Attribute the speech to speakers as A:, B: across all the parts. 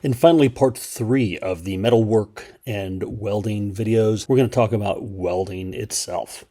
A: And finally, part 3 of the metalwork and welding videos, we're going to talk about welding itself.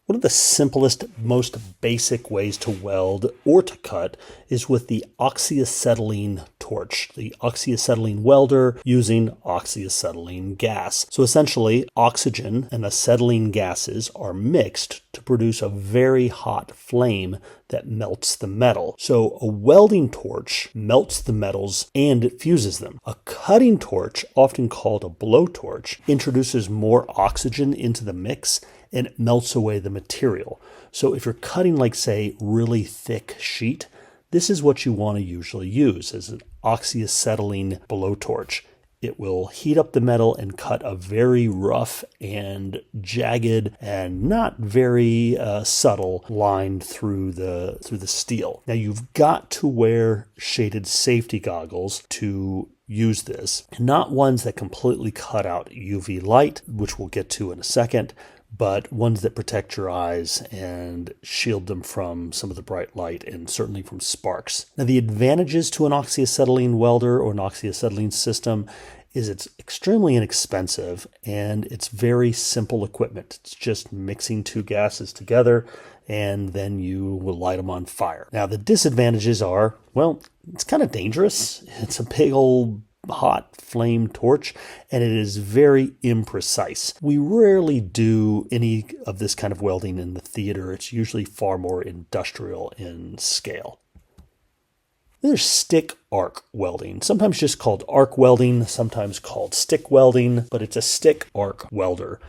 A: One of the simplest, most basic ways to weld or to cut is with the oxyacetylene torch, the oxyacetylene welder using oxyacetylene gas. So essentially, oxygen and acetylene gases are mixed to produce a very hot flame that melts the metal. So a welding torch melts the metals and it fuses them. A cutting torch, often called a blowtorch, introduces more oxygen into the mix and it melts away the material. So if you're cutting, like, say, really thick sheet, this is what you want to usually use as an oxyacetylene blowtorch. It will heat up the metal and cut a very rough and jagged and not very subtle line through the steel. Now you've got to wear shaded safety goggles to use this, not ones that completely cut out UV light, which we'll get to in a second, but ones that protect your eyes and shield them from some of the bright light and certainly from sparks. Now, the advantages to an oxyacetylene welder or an oxyacetylene system is it's extremely inexpensive and it's very simple equipment. It's just mixing two gases together and then you will light them on fire. Now, the disadvantages are, well, it's kind of dangerous. It's a big old hot flame torch and it is very imprecise. We rarely do any of this kind of welding in the theater. It's usually far more industrial in scale. There's stick arc welding, sometimes just called arc welding, sometimes called stick welding, but it's a stick arc welder.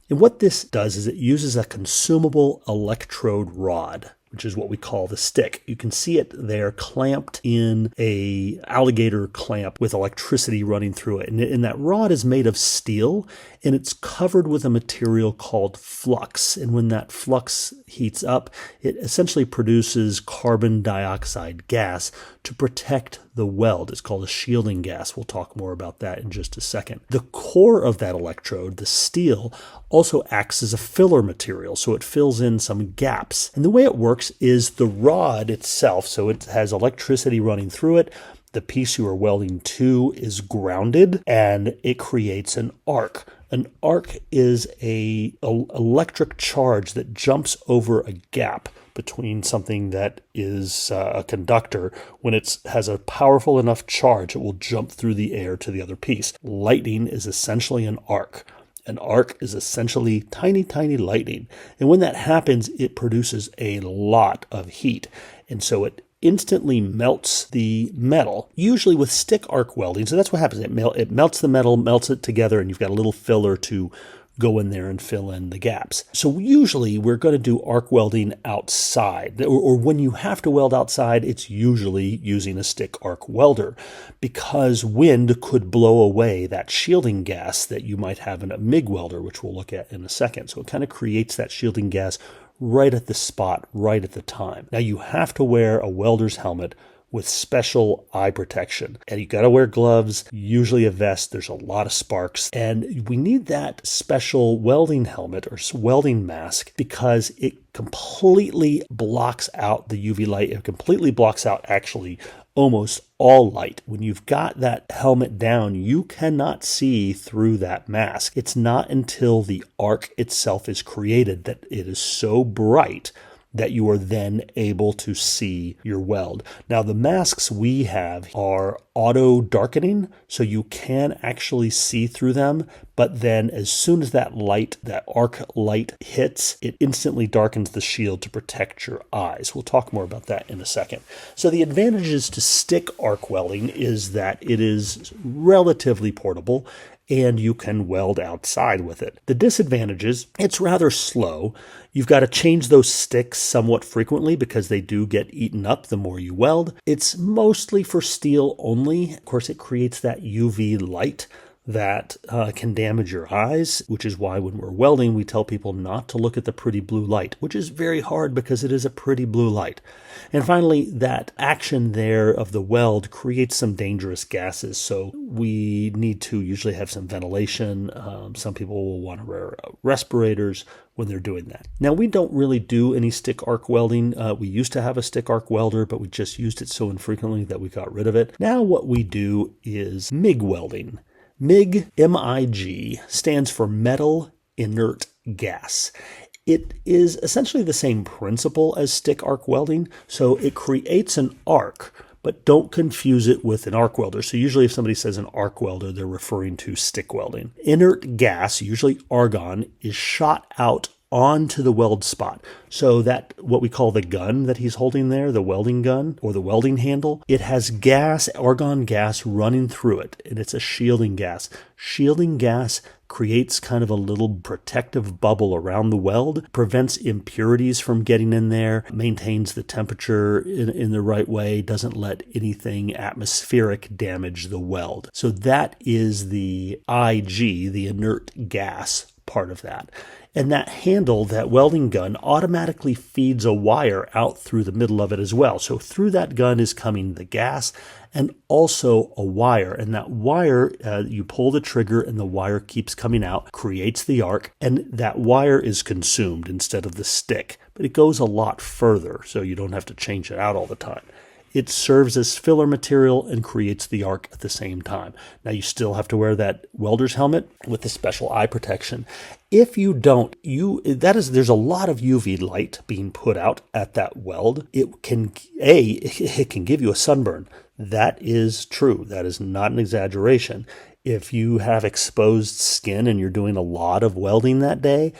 A: And what this does is it uses a consumable electrode rod, which is what we call the stick. You can see it there clamped in a alligator clamp with electricity running through it. And that rod is made of steel and it's covered with a material called flux. And when that flux heats up, it essentially produces carbon dioxide gas to protect the weld. It's called a shielding gas. We'll talk more about that in just a second. The core of that electrode, the steel, also acts as a filler material, so it fills in some gaps. And the way it works is the rod itself, so it has electricity running through it. The piece you are welding to is grounded and it creates an arc. An arc is an electric charge that jumps over a gap between something that is a conductor. When it has a powerful enough charge, it will jump through the air to the other piece. Lightning is essentially an arc. An arc is essentially tiny, tiny lightning. And when that happens, it produces a lot of heat. And so it instantly melts the metal, usually with stick arc welding. So that's what happens. It melts the metal, melts it together, and you've got a little filler to go in there and fill in the gaps. So usually we're going to do arc welding outside, or when you have to weld outside, it's usually using a stick arc welder because wind could blow away that shielding gas that you might have in a MIG welder, which we'll look at in a second. So it kind of creates that shielding gas right at the spot, right at the time. Now you have to wear a welder's helmet with special eye protection. And you got to wear gloves, usually a vest. There's a lot of sparks. And we need that special welding helmet or welding mask because it completely blocks out the UV light. It completely blocks out actually almost all light. When you've got that helmet down, you cannot see through that mask. It's not until the arc itself is created that it is so bright that you are then able to see your weld. Now, the masks we have are auto darkening, so you can actually see through them, but then as soon as that light, that arc light hits, it instantly darkens the shield to protect your eyes. We'll talk more about that in a second. So the advantages to stick arc welding is that it is relatively portable and you can weld outside with it. The disadvantages, it's rather slow. You've got to change those sticks somewhat frequently because they do get eaten up the more you weld. It's mostly for steel only. Of course, it creates that UV light that can damage your eyes, which is why when we're welding, we tell people not to look at the pretty blue light, which is very hard because it is a pretty blue light. And finally, that action there of the weld creates some dangerous gases, so we need to usually have some ventilation. Some people will want to wear respirators when they're doing that. Now, we don't really do any stick arc welding. We used to have a stick arc welder, but we just used it so infrequently that we got rid of it. Now what we do is MIG welding. MIG, M-I-G, stands for metal inert gas. It is essentially the same principle as stick arc welding, so it creates an arc, but don't confuse it with an arc welder. So usually if somebody says an arc welder, they're referring to stick welding. Inert gas, usually argon, is shot out onto the weld spot. So that what we call the gun that he's holding there, the welding gun or the welding handle, it has gas, argon gas running through it, and it's a shielding gas. Shielding gas creates kind of a little protective bubble around the weld, prevents impurities from getting in there, maintains the temperature in the right way, doesn't let anything atmospheric damage the weld. So that is the IG, the inert gas part of that. And that handle, that welding gun, automatically feeds a wire out through the middle of it as well. So through that gun is coming the gas and also a wire. And that wire, you pull the trigger and the wire keeps coming out, creates the arc, and that wire is consumed instead of the stick. But it goes a lot further, so you don't have to change it out all the time. It serves as filler material and creates the arc at the same time. Now you still have to wear that welder's helmet with the special eye protection. If you don't, there's a lot of UV light being put out at that weld. It can give you a sunburn. That is true. That is not an exaggeration. If you have exposed skin and you're doing a lot of welding that day,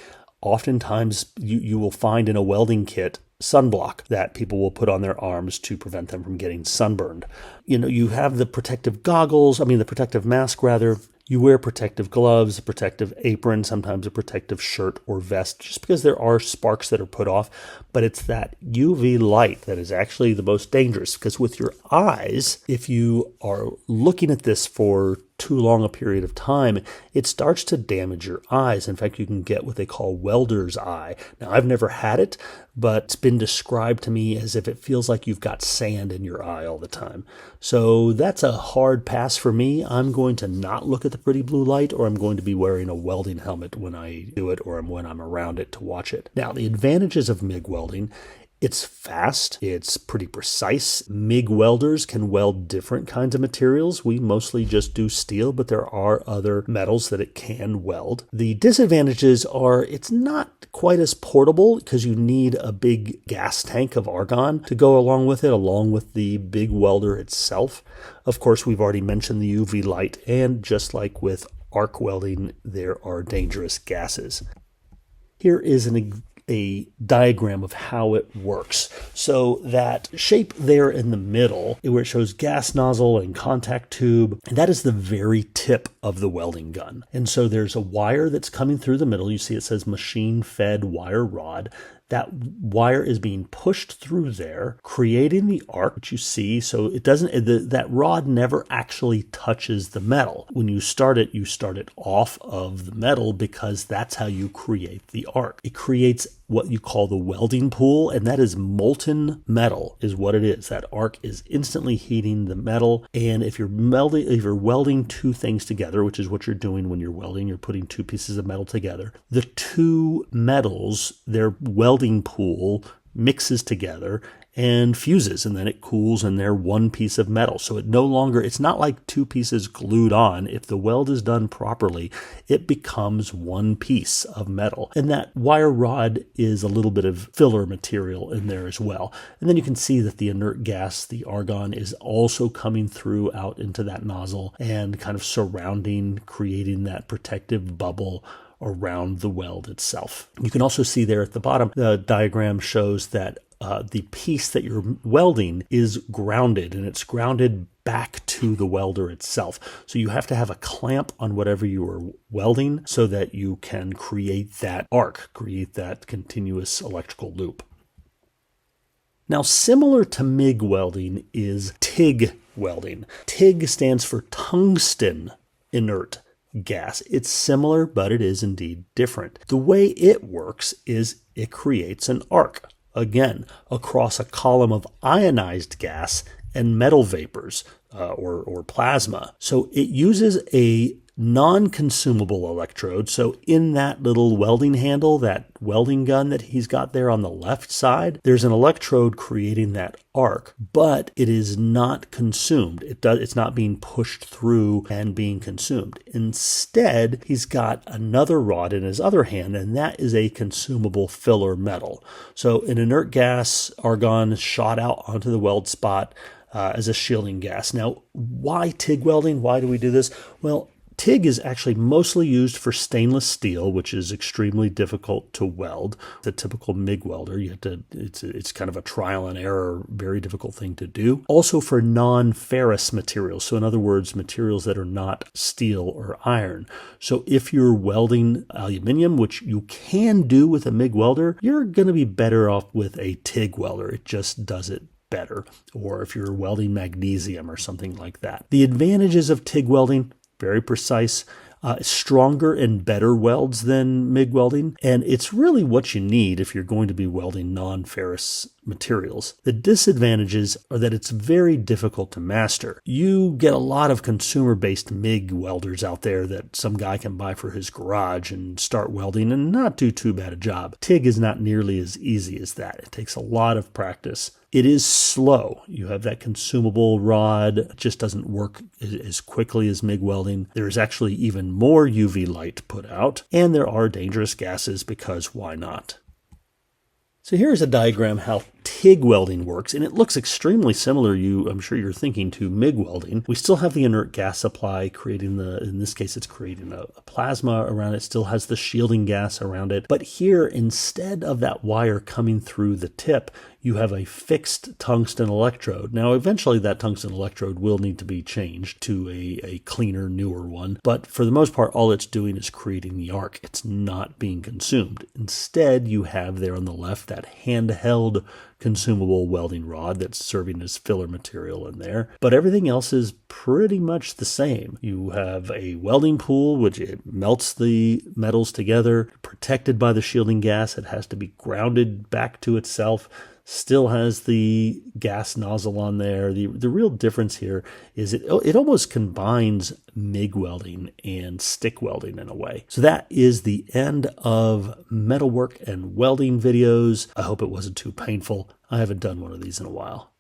A: oftentimes you will find in a welding kit sunblock that people will put on their arms to prevent them from getting sunburned. You have the protective mask rather. You wear protective gloves, a protective apron, sometimes a protective shirt or vest, just because there are sparks that are put off. But it's that UV light that is actually the most dangerous, because with your eyes, if you are looking at this for too long a period of time, it starts to damage your eyes. In fact, you can get what they call welder's eye. Now, I've never had it, but it's been described to me as if it feels like you've got sand in your eye all the time. So that's a hard pass for me. I'm going to not look at the pretty blue light, or I'm going to be wearing a welding helmet when I do it or when I'm around it to watch it. Now, the advantages of MIG welding: it's fast, it's pretty precise. MIG welders can weld different kinds of materials. We mostly just do steel, but there are other metals that it can weld. The disadvantages are it's not quite as portable because you need a big gas tank of argon to go along with it, along with the big welder itself. Of course, we've already mentioned the UV light, and just like with arc welding, there are dangerous gases. Here is a diagram of how it works. So that shape there in the middle, where it shows gas nozzle and contact tube, that is the very tip of the welding gun. And so there's a wire that's coming through the middle. You see it says machine fed wire rod. That wire is being pushed through there, creating the arc, which you see. So it doesn't, that rod never actually touches the metal. When you start it off of the metal, because that's how you create the arc. It creates what you call the welding pool, and that is molten metal is what it is. That arc is instantly heating the metal. And if you're welding two things together, which is what you're doing when you're welding, you're putting two pieces of metal together. The two metals, their welding pool mixes together and fuses, and then it cools, and they're one piece of metal. So it's not like two pieces glued on. If the weld is done properly, it becomes one piece of metal. And that wire rod is a little bit of filler material in there as well. And then you can see that the inert gas, the argon, is also coming through out into that nozzle and kind of surrounding, creating that protective bubble around the weld itself. You can also see there at the bottom, the diagram shows that the piece that you're welding is grounded, and it's grounded back to the welder itself. So you have to have a clamp on whatever you are welding so that you can create that arc, create that continuous electrical loop. Now, similar to MIG welding is TIG welding. TIG stands for tungsten inert gas. It's similar, but it is indeed different. The way it works is it creates an arc, again, across a column of ionized gas and metal vapors, or plasma. So it uses a non-consumable electrode. So in that little welding handle, that welding gun that he's got there on the left side, there's an electrode creating that arc, but it is not consumed. It's not being pushed through and being consumed. Instead, he's got another rod in his other hand, and that is a consumable filler metal. So an inert gas, argon, is shot out onto the weld spot as a shielding gas. Now, why TIG welding? Why do we do this? Well, TIG is actually mostly used for stainless steel, which is extremely difficult to weld. The typical MIG welder, it's kind of a trial and error, very difficult thing to do. Also for non-ferrous materials. So in other words, materials that are not steel or iron. So if you're welding aluminum, which you can do with a MIG welder, you're going to be better off with a TIG welder. It just does it better. Or if you're welding magnesium or something like that. The advantages of TIG welding: very precise, stronger and better welds than MIG welding. And it's really what you need if you're going to be welding non-ferrous materials. The disadvantages are that it's very difficult to master. You get a lot of consumer-based MIG welders out there that some guy can buy for his garage and start welding and not do too bad a job. TIG is not nearly as easy as that. It takes a lot of practice. It is slow. You have that consumable rod. It just doesn't work as quickly as MIG welding. There is actually even more UV light put out, and there are dangerous gases because why not? So here's a diagram how TIG welding works, and it looks extremely similar, I'm sure you're thinking, to MIG welding. We still have the inert gas supply creating in this case, it's creating a plasma around it, still has the shielding gas around it. But here, instead of that wire coming through the tip, you have a fixed tungsten electrode. Now, eventually that tungsten electrode will need to be changed to a cleaner, newer one. But for the most part, all it's doing is creating the arc. It's not being consumed. Instead, you have there on the left that handheld consumable welding rod that's serving as filler material in there. But everything else is pretty much the same. You have a welding pool, which it melts the metals together, protected by the shielding gas. It has to be grounded back to itself. Still has the gas nozzle on there. The real difference here is it almost combines MIG welding and stick welding in a way. So that is the end of metalwork and welding videos. I hope it wasn't too painful. I haven't done one of these in a while.